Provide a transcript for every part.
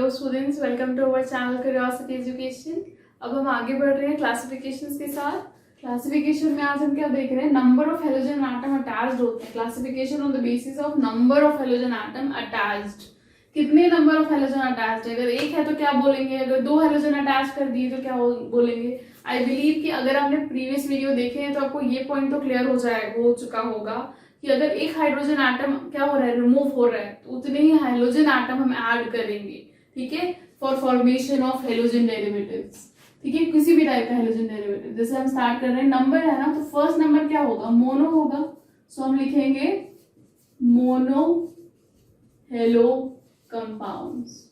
Hello students, welcome to our channel curiosity education. अब हम आगे बढ़ रहे हैं क्लासिफिकेशंस के साथ। क्लासिफिकेशन में आज हम क्या देख रहे हैं, number of halogen atom attached होते हैं। Classification on the basis of number of halogen atom attached. कितने नंबर ऑफ हेलोजन अटैच्ड है, अगर एक है तो क्या बोलेंगे, अगर दो हेलोजन अटैच कर दिए तो क्या बोलेंगे। आई बिलीव कि अगर आपने प्रीवियस वीडियो देखे हैं तो आपको ये पॉइंट तो क्लियर हो चुका होगा कि अगर एक हाइड्रोजन एटम क्या हो रहा है, रिमूव हो रहा है, तो उतने ही हाइड्रोजन एटम हम ऐड करेंगे, ठीक है, for formation of halogen derivatives. ठीक है, किसी भी टाइप का हेलोजन डेरिवेटिव। जैसे हम स्टार्ट कर रहे हैं, नंबर है ना, तो फर्स्ट नंबर क्या होगा, मोनो होगा। सो हम लिखेंगे mono hello compounds,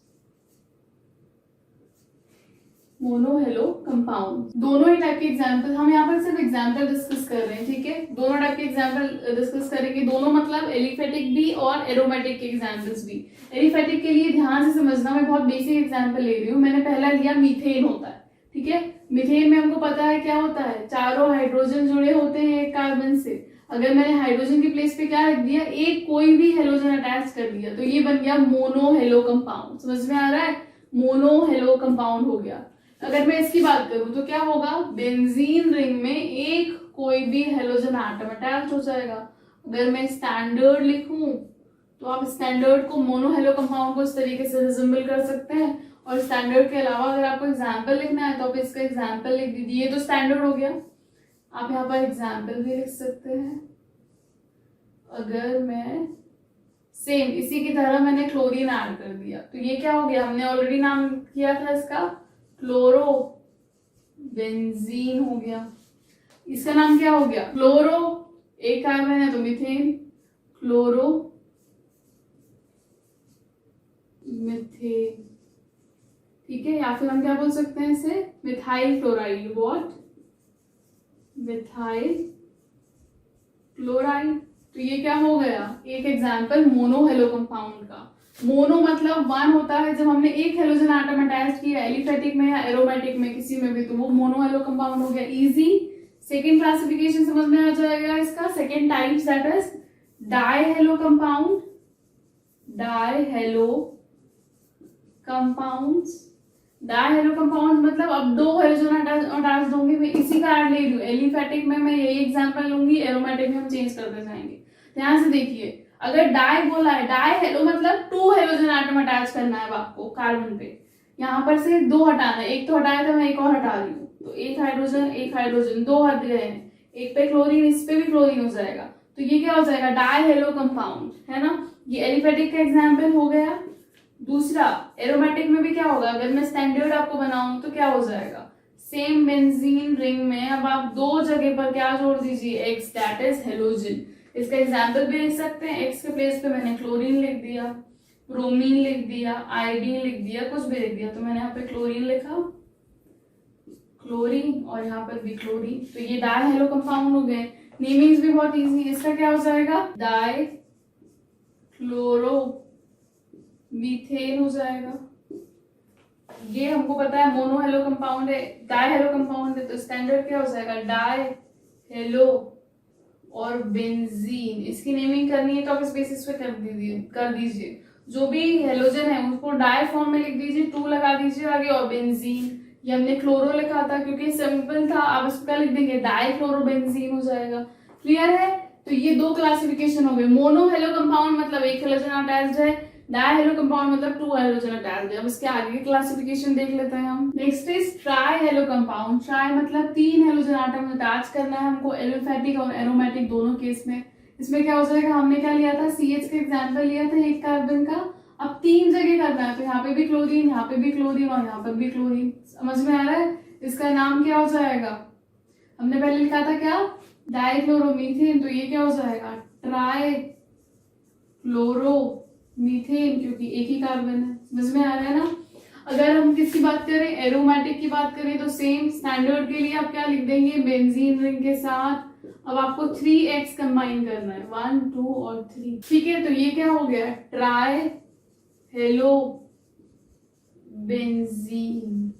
mono hello compound. दोनों ही टाइप के एग्जांपल, हम यहाँ पर सिर्फ एग्जांपल डिस्कस कर रहे हैं, ठीक है। दोनों टाइप के एग्जांपल डिस्कस करेंगे, दोनों मतलब एलिफेटिक भी और एरोमेटिक के एग्जांपल्स भी। एलिफेटिक के लिए ध्यान से समझना, मैं बहुत बेसिक एग्जांपल ले रही हूँ। मैंने पहला लिया मीथेन होता है, ठीक है। मीथेन में हमको पता है क्या होता है, चारों हाइड्रोजन जुड़े होते हैं एक कार्बन से। अगर मैंने हाइड्रोजन की प्लेस पे क्या रख दिया, एक कोई भी हेलोजन अटैच कर दिया, तो ये बन गया मोनो हेलो कंपाउंड। समझ में आ रहा है, मोनो हेलो कंपाउंड हो गया। अगर मैं इसकी बात करूं तो क्या होगा, बेंजीन रिंग में एक कोई भी हेलोजन एटम अटैच हो जाएगा। अगर मैं स्टैंडर्ड लिखूं तो आप स्टैंडर्ड को, मोनो हेलो कंपाउंड को इस तरीके से रिजेंबल कर सकते हैं। और स्टैंडर्ड के अलावा अगर आपको एग्जांपल लिखना है तो आप इसका एग्जांपल लिख दीजिए। ये तो स्टैंडर्ड हो गया, आप यहाँ पर एग्जांपल भी लिख सकते हैं। अगर मैं सेम इसी की तरह मैंने क्लोरीन ऐड कर दिया तो ये क्या हो गया, हमने ऑलरेडी नाम किया था इसका, क्लोरो बेंजीन हो गया। इसका नाम क्या हो गया, क्लोरो, एक कार्बन है तो मीथेन, क्लोरो मीथेन, ठीक है। या फिर हम क्या बोल सकते हैं इसे, methyl chloride, what, methyl chloride. तो ये क्या हो गया, एक एग्जांपल मोनो हेलो कंपाउंड का। मोनो मतलब वन होता है जब हमने एक हेलोजन एटम अटैच किया, एलिफेटिक में या एरोमेटिक में किसी में भी, तो वो मोनो हेलो कंपाउंड हो गया। इजी। सेकंड क्लासिफिकेशन समझ में आ जाएगा इसका, second type that is die hello compound, die hello compounds. Die hello compound मतलब अब दो हेलोजन अटैच होंगे, मैं इसी का ऐड ले लूं। एलिफेटिक में मैं यही एग्जांपल लूंगी, एरोमेटिक में हम चेंज करते जाएंगे। ध्यान से देखिए, अगर डाई बोला है, डाई हेलो मतलब टू हेलोजन एटम अटैच करना है आपको कार्बन पे। यहाँ पर से दो हटाना है, एक तो हटाया था, मैं एक और हटा रही हूँ, तो एक हाइड्रोजन दो हट गए हैं, एक पे क्लोरीन, इस पे भी क्लोरीन हो जाएगा, तो ये क्या हो जाएगा, डाई हेलो कंपाउंड, है ना। ये एलिफेटिक का एग्जाम्पल हो गया। दूसरा, एरोमेटिक में भी क्या होगा, अगर मैं स्टैंडर्ड आपको बनाऊं तो क्या हो जाएगा, सेम बेंजीन रिंग में अब आप दो जगह पर क्या जोड़ दीजिए, एक्स, दैट इज हेलोजन। इसका एग्जाम्पल भी लिख सकते हैं, एक्स के प्लेस पे मैंने क्लोरीन लिख दिया, ब्रोमीन लिख दिया, आयोडीन लिख दिया, कुछ भी लिख दिया, तो मैंने यहाँ पे क्लोरीन लिखा, क्लोरीन, और यहाँ पर भी क्लोरीन, तो ये डाई हेलो कंपाउंड हो गए। नेमिंग्स भी बहुत इजी है, इसका क्या हो जाएगा, डाई क्लोरो मीथेन हो जाएगा। ये हमको पता है मोनो हेलो कंपाउंड है, डाई हेलो कंपाउंड है, तो स्टैंडर्ड क्या हो जाएगा, डाई हेलो और बेंजीन। इसकी नेमिंग करनी है तो आप इस बेसिस पे कर दीजिए। जो भी हेलोजन है उसको डाई फॉर्म में लिख दीजिए, टू लगा दीजिए आगे, और बेंजीन, ये हमने क्लोरो लिखा था क्योंकि सिंपल था, आप इसका लिख देंगे डाई क्लोरो बेंजीन हो जाएगा। क्लियर है, तो ये दो क्लासिफिकेशन हो गए। मोनो हेलो कंपाउंड मतलब एक हेलोजन अटैच्ड है, डाई हेलो कंपाउंड मतलब टू हेलोजन अटैच्ड है। अब इसके आगे की क्लासिफिकेशन देख लेते हैं हम। Next is try hello compound. Try मतलब तीन हेलोजन एटम अटैच करना है हमको, एलिफेटिक और एरोमेटिक दोनों केस में। इसमें क्या हो जाएगा, हमने क्या लिया था, CH का एग्जांपल लिया था एक कार्बन का। अब तीन जगह करना है, तो यहाँ पे भी क्लोरीन, यहाँ पे भी क्लोरीन, और यहाँ पर भी क्लोरीन। समझ में आ रहा है, इसका नाम क्या हो जाएगा, हमने पहले लिखा था क्या, डाइक्लोरोमीथेन, तो ये क्या हो जाएगा, ट्राई क्लोरो मीथेन, क्योंकि एक ही कार्बन है। समझ में आ रहा है ना। अगर हम किसकी बात करें, एरोमेटिक की बात करें, तो सेम स्टैंडर्ड के लिए आप क्या लिख देंगे, बेंजीन रिंग के साथ। अब आपको 3x कंबाइन करना है, 1 2 और 3, ठीक है। तो ये क्या हो गया, ट्राई हेलो बेंजीन।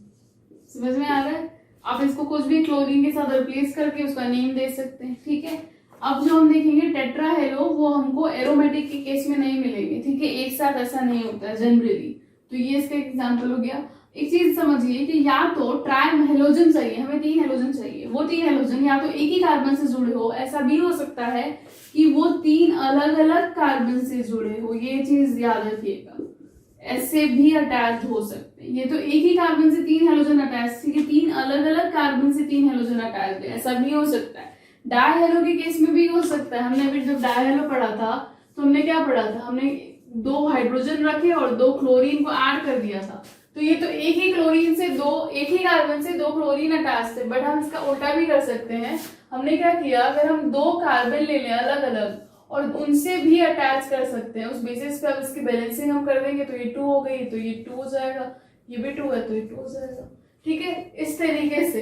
समझ में आ रहा है, आप इसको कुछ भी क्लोरीन के साथ रिप्लेस करके उसका नेम दे सकते हैं, ठीक है। अब जो हम देखेंगे टेट्रा हेलो, वो हमको एरोमेटिक के केस में नहीं मिलेंगे, ठीक है, एक साथ ऐसा नहीं होता है जनरली। तो ये इसका एग्जाम्पल हो गया। एक चीज समझिए कि या तो ट्राई हेलोजन चाहिए, हमें 3 हेलोजन चाहिए, वो 3 हेलोजन या तो एक ही कार्बन से जुड़े हो, ऐसा भी हो सकता है कि वो 3 अलग अलग कार्बन से जुड़े हो, ये चीज याद रखिएगा, ऐसे भी अटैच हो सकते हैं। ये तो एक ही कार्बन से 3 हेलोजन अटैच थी कि 3 अलग अलग कार्बन से 3 हेलोजन अटैच थे, ऐसा भी हो सकता है। डाई हेलो के केस में भी हो सकता है। हमने अभी जब डाई हेलो पढ़ा था तो हमने क्या पढ़ा था, हमने 2 हाइड्रोजन रखे और 2 क्लोरीन को ऐड कर दिया था, तो ये तो एक ही क्लोरीन से एक ही कार्बन से 2 क्लोरीन अटैच थे। बट हम इसका उल्टा भी कर सकते हैं। हमने क्या किया, अगर हम 2 कार्बन ले लें अलग अलग और उनसे भी अटैच कर सकते हैं, उस बेसिस पे अब इसकी बैलेंसिंग हम कर देंगे तो ये 2 हो गई, तो ये 2 हो जाएगा, ये भी 2 है तो ये 2 हो जाएगा। ठीक है, इस तरीके से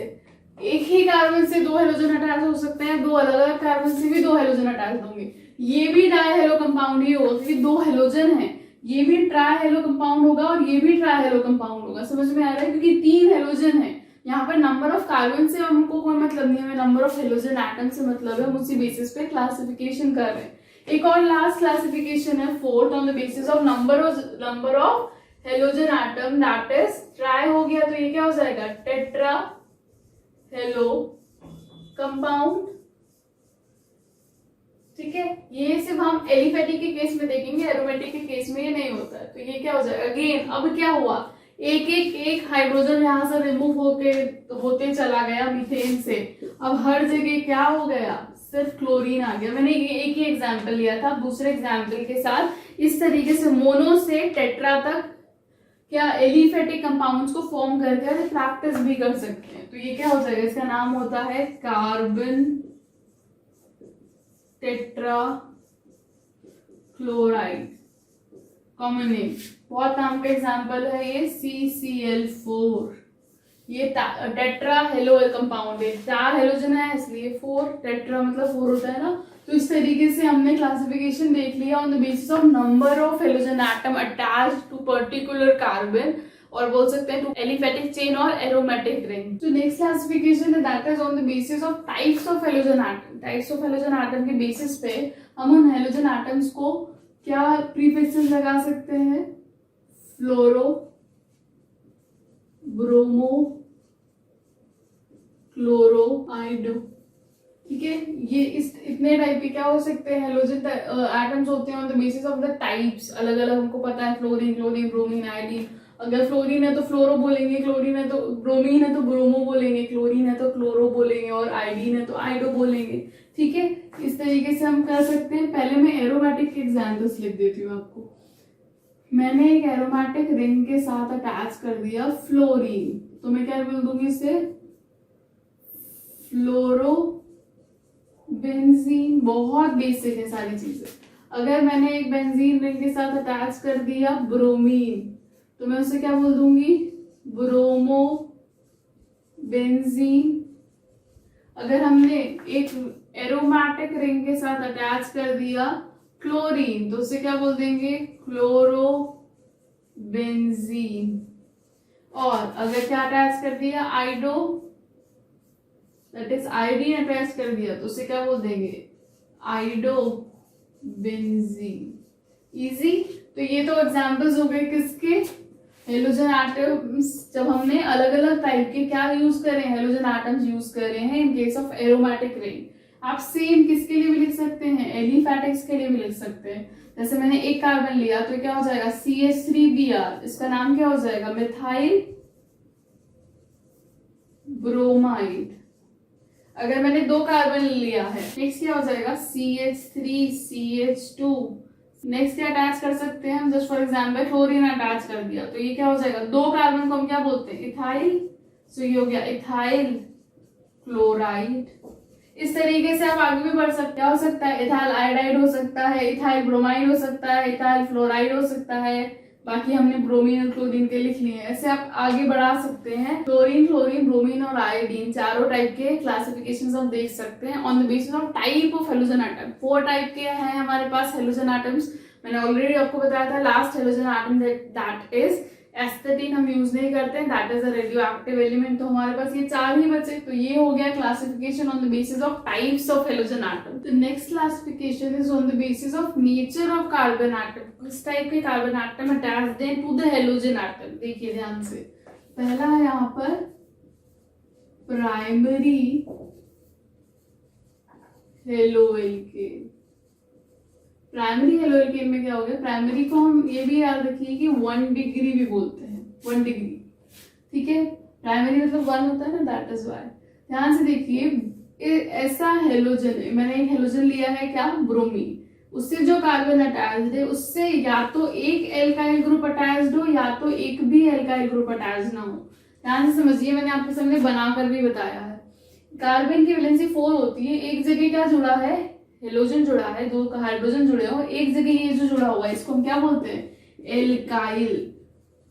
एक ही कार्बन से 2 हेलोजन अटैच हो सकते हैं, 2 अलग अलग कार्बन से भी 2 हेलोजन अटैच होंगे। ये भी डाई हेलो कंपाउंड ही होगा क्योंकि 2 हेलोजन है, ये भी ट्राई हेलो कंपाउंड होगा और ये भी ट्राई हेलो कंपाउंड होगा। समझ में आ रहा है, क्योंकि 3 हेलोजन है। यहाँ पर नंबर ऑफ कार्बन से हमको कोई मतलब नहीं है, हमें नंबर ऑफ हेलोजन एटम से मतलब है, हम उसी बेसिस पे क्लासिफिकेशन कर रहे हैं। एक और लास्ट क्लासिफिकेशन है, fourth, on the basis of number of halogen atom, that is try हो गया तो ये क्या हो जाएगा, टेट्रा हेलो कंपाउंड। ठीक है, ये सिर्फ हम एलिफेटिक के केस में देखेंगे, एरोमेटिक के केस में ये नहीं होता है। तो ये क्या हो जाएगा, अगेन अब क्या हुआ, एक हाइड्रोजन यहां से रिमूव होते चला गया मीथेन से, अब हर जगह क्या हो गया, सिर्फ क्लोरीन आ गया। मैंने एक ही एग्जाम्पल लिया था, दूसरे एग्जाम्पल के साथ इस तरीके से मोनो से टेट्रा तक क्या एलिफेटिक कंपाउंड्स को फॉर्म करके प्रैक्टिस भी कर सकते हैं। तो ये क्या हो जाएगा, इसका नाम होता है carbon tetra chloride, common name, बहुत नाम का एग्जांपल है ये CCl4। ये टेट्रा हेलो कंपाउंड है, 4 हेलोजन है इसलिए 4, टेट्रा मतलब 4 होता है ना। तो इस तरीके से हमने क्लासिफिकेशन देख लिया on the basis of number of halogen atom attached to particular carbon, और बोल सकते हैं टू एलिफेटिक चेन और एरोमेटिक रिंग। तो नेक्स्ट क्लासिफिकेशन है that is on the basis of types of halogen atom. Types of halogen atom के basis पे हम उन हेलोजन एटम्स को क्या प्रीफिक्सेस लगा सकते हैं, फ्लोरो, ब्रोमो, क्लोरो, आइडो। ठीक है, ये इतने टाइप के क्या हो सकते हैं, हेलोजन एटम्स होते हैं on the basis of the types. अलग अलग हमको पता है, फ्लोरीन, ब्रोमीन, आयोडीन। अगर फ्लोरीन है तो फ्लोरो बोलेंगे, क्लोरीन है तो ब्रोमीन है तो ब्रोमो बोलेंगे, क्लोरीन है तो क्लोरो बोलेंगे, और आयोडीन है तो आइडो बोलेंगे। ठीक है, इस तरीके से हम कर सकते हैं। पहले मैं एरोमेटिक के एग्जाम्पल्स लिख देती हूँ आपको। मैंने एक एरोमेटिक रिंग के साथ अटैच कर दिया फ्लोरीन, तो मैं क्या बोल दूंगी इसे, फ्लोरो बेंजीन। बहुत बेसिक है सारी चीजें। अगर मैंने एक बेंजीन रिंग के साथ अटैच कर दिया ब्रोमीन, तो मैं उसे क्या बोल दूंगी, ब्रोमो बेंजीन। अगर हमने एक एरोमेटिक रिंग के साथ अटैच कर दिया क्लोरीन, तो उसे क्या बोल देंगे, क्लोरो बेंजीन। और अगर क्या अटैच कर दिया, आइडो, दैट इज आयोडीन अटैच कर दिया, तो उसे क्या बोल देंगे, आइडो बेंजीन। इजी। तो ये तो एग्जांपल्स हो गए किसके, हेलोजन एटम्स। जब हमने अलग अलग टाइप के क्या यूज करे, हेलोजन एटम्स यूज करे हैं in case of aromatic ring. आप सेम किसके लिए भी लिख सकते हैं, एलिफेटिक्स के लिए भी लिख सकते हैं। जैसे मैंने एक कार्बन लिया तो क्या हो जाएगा, CH3Br, इसका नाम क्या हो जाएगा, मिथाइल ब्रोमाइड। अगर मैंने 2 कार्बन लिया है, नेक्स्ट क्या हो जाएगा, CH3CH2। नेक्स्ट क्या अटैच कर सकते हैं हम, just for example chlorine attach कर दिया, तो ये क्या हो जाएगा, 2 कार्बन को हम क्या बोलते हैं, इथाइल। सो ये हो गया इथाइल क्लोराइड। इस तरीके से आप आगे भी बढ़ सकते, क्या हो सकता है, इथाइल आयोडाइड हो सकता है, इथाइल ब्रोमाइड हो सकता है, इथाइल फ्लोराइड हो सकता है। बाकी हमने ब्रोमीन और क्लोरीन के लिख लिए हैं। ऐसे आप आगे बढ़ा सकते हैं। क्लोरीन, ब्रोमीन और आयोडीन, चारों टाइप के क्लासिफिकेशंस आप देख सकते हैं on the basis of type of halogen atom. 4 type के हैं हमारे पास हेलोजन एटम्स। मैंने ऑलरेडी आपको बताया था, last halogen atom that is astatine हम यूज नहीं करते हैं, that is a radioactive element. तो हमारे पास ये 4 ही बचे। तो ये हो गया classification on the basis of types of halogen atom. The next classification is on the basis of nature of carbon atom, किस टाइप के कार्बन एटम अटैच्ड हैं टू द हेलोजन एटम। देखिए ध्यान से, पहला है यहाँ पर प्राइमरी हेलोएल्केन। प्राइमरी हेलोएल्केन में क्या हो गया, प्राइमरी को हम ये भी याद रखिए कि 1 डिग्री भी बोलते हैं, 1 डिग्री, ठीक है। प्राइमरी मतलब 1 होता है ना, दैट इज वाई। ध्यान से देखिए, ऐसा हेलोजन, मैंने एक हेलोजन लिया है क्या, ब्रोमीन, उससे जो कार्बन अटैच्ड है उससे या तो एक एल्काइल ग्रुप अटैच्ड हो या तो एक भी एल्काइल ग्रुप अटैच ना हो। ध्यान से समझिए, मैंने आपके सामने बनाकर भी बताया है। कार्बन की वैलेंसी 4 होती है, एक जगह क्या जुड़ा है, हेलोजन जुड़ा है, 2 हाइड्रोजन जुड़े हो, एक जगह ये जो जुड़ा हुआ है इसको हम क्या बोलते हैं, एल्काइल।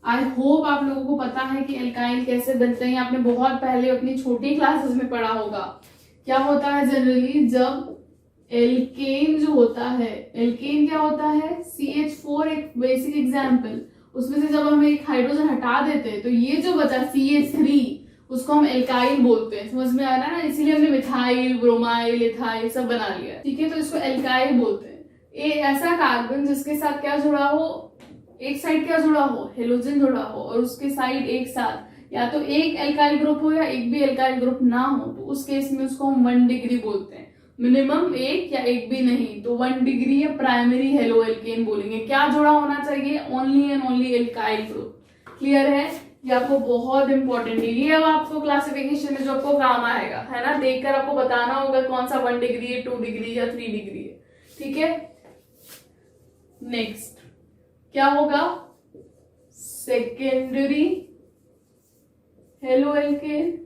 आई होप आप लोगों को पता है कि एल्काइल कैसे बनते हैं, आपने बहुत पहले अपनी छोटी क्लासेस में पढ़ा होगा। क्या होता है जनरली, जब एल्केन जो होता है, एल्केन क्या होता है, CH4 एक बेसिक एग्जाम्पल, उसमें से जब हम एक हाइड्रोजन हटा देते हैं तो ये जो बचा CH3 उसको हम एल्काइल बोलते हैं। समझ में आ रहा है ना, इसीलिए हमने मिथाइल, ब्रोमाइल, इथाइल सब बना लिया, ठीक है। तो इसको एल्काइल बोलते हैं। ऐसा कार्बन जिसके साथ क्या जुड़ा हो, एक साइड क्या जुड़ा हो, हेलोजन जुड़ा हो, और उसके साइड एक साथ या तो एक एल्काइल ग्रुप हो या एक भी एल्काइल ग्रुप ना हो, तो उस केस में उसको हम 1 डिग्री बोलते हैं। मिनिमम एक या एक भी नहीं, तो 1 डिग्री या प्राइमरी हेलोएल्केन बोलेंगे। क्या जुड़ा होना चाहिए, only and only alkyl group. Clear है, ये आपको बहुत इंपॉर्टेंट है। ये अब आपको क्लासिफिकेशन में जो आपको काम आएगा, है ना, देखकर आपको बताना होगा कौन सा 1 डिग्री है, 2 डिग्री या 3 डिग्री है, ठीक है। नेक्स्ट क्या होगा, सेकेंडरी हेलोएल्केन।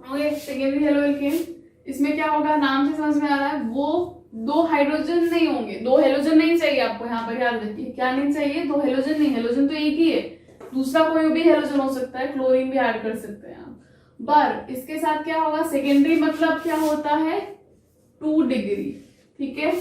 सेकेंडरी हेलोएल्केन, इसमें क्या होगा, नाम से समझ में आ रहा है, वो 2 हाइड्रोजन नहीं होंगे, 2 हेलोजन नहीं चाहिए आपको, यहाँ पर याद रखिए क्या नहीं चाहिए, 2 हेलोजन नहीं, हेलोजन तो एक ही है, दूसरा कोई भी हेलोजन हो सकता है, क्लोरीन भी ऐड कर सकते हैं आप। पर इसके साथ क्या होगा, सेकेंडरी मतलब क्या होता है, 2 डिग्री, ठीक है।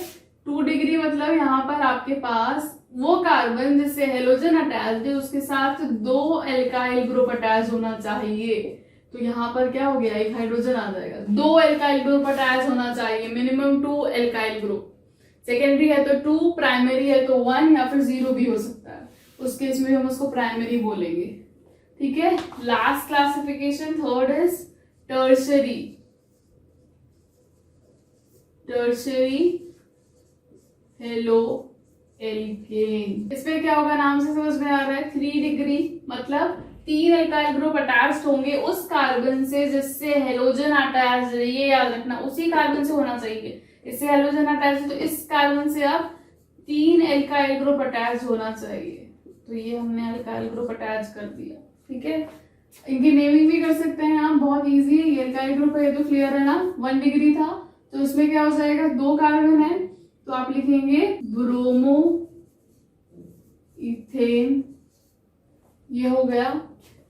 2 डिग्री मतलब यहाँ पर आपके पास वो कार्बन जिससे हेलोजन अटैच्ड है उसके साथ 2 एल्काइल ग्रुप अटैच होना चाहिए। तो यहाँ पर क्या हो गया, एक हाइड्रोजन आ जाएगा, 2 एल्काइल ग्रुप अटैच होना चाहिए, मिनिमम 2 एल्काइल ग्रुप। सेकेंडरी है तो 2, प्राइमरी है तो 1 या फिर 0 भी हो सकता है, उस केस में हम उसको प्राइमरी बोलेंगे, ठीक है। Last classification, third is tertiary. Tertiary haloalkane, इसमें क्या होगा, नाम से समझ में आ रहा है, 3 डिग्री मतलब 3 एल्काइल ग्रुप अटैच्ड होंगे उस कार्बन से जिससे हेलोजन अटैच्ड है, ये याद रखना, उसी कार्बन से होना चाहिए। इससे हेलोजन अटैच्ड है तो इस कार्बन से अब 3 एल्काइल ग्रुप अटैच होना चाहिए। तो ये हमने एल्काइल ग्रुप अटैच कर दिया, ठीक है। इनकी नेमिंग भी कर सकते हैं आप, बहुत इजी है। ये एल्काइल ग्रुप है, तो क्लियर है ना, 1 डिग्री था, तो इसमें क्या हो जाएगा, 2 कार्बन है तो आप लिखेंगे ब्रोमो इथेन, ये हो गया।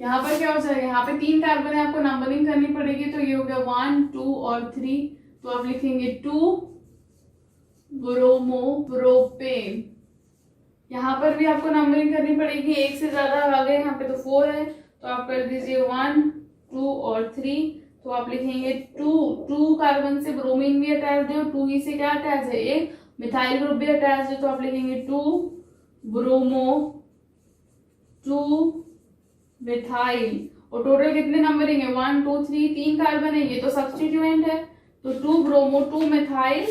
यहाँ पर क्या हो जाएगा, यहाँ पे 3 कार्बन है, आपको नंबरिंग करनी पड़ेगी, तो ये हो गया 1, 2 और 3, तो आप लिखेंगे 2 ब्रोमो प्रोपेन। यहाँ पर भी आपको नंबरिंग करनी पड़ेगी, 1 से ज्यादा आ गए, यहाँ पे तो 4 है, तो आप कर दीजिए 1, 2 और 3, तो आप लिखेंगे 2 कार्बन से ब्रोमीन भी अटैच है और 2 ही से क्या अटैच है, एक मिथाइल ग्रुप भी अटैच है, तो आप लिखेंगे 2 ब्रोमो 2 मिथाइल। और टोटल कितने नंबरिंग है, 1, 2, 3, 3 कार्बन है, ये तो सब्स्टिट्यूएंट है, तो 2 ब्रोमो 2 मिथाइल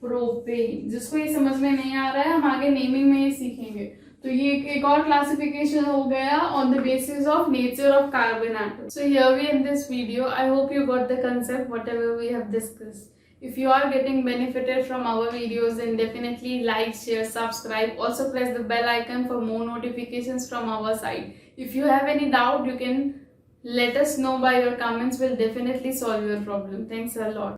प्रोपेन। जिसको ये समझ में नहीं आ रहा है, हम आगे नेमिंग में ये सीखेंगे। तो ये एक और क्लासिफिकेशन हो गया on the basis of nature of carbon atom. So here we in this video, I hope you got the concept whatever we have discussed. If you are getting benefited from our videos, then definitely like, share, subscribe. Also press the bell icon for more notifications from our side. If you have any doubt, you can let us know by your comments. We'll definitely solve your problem. Thanks a lot.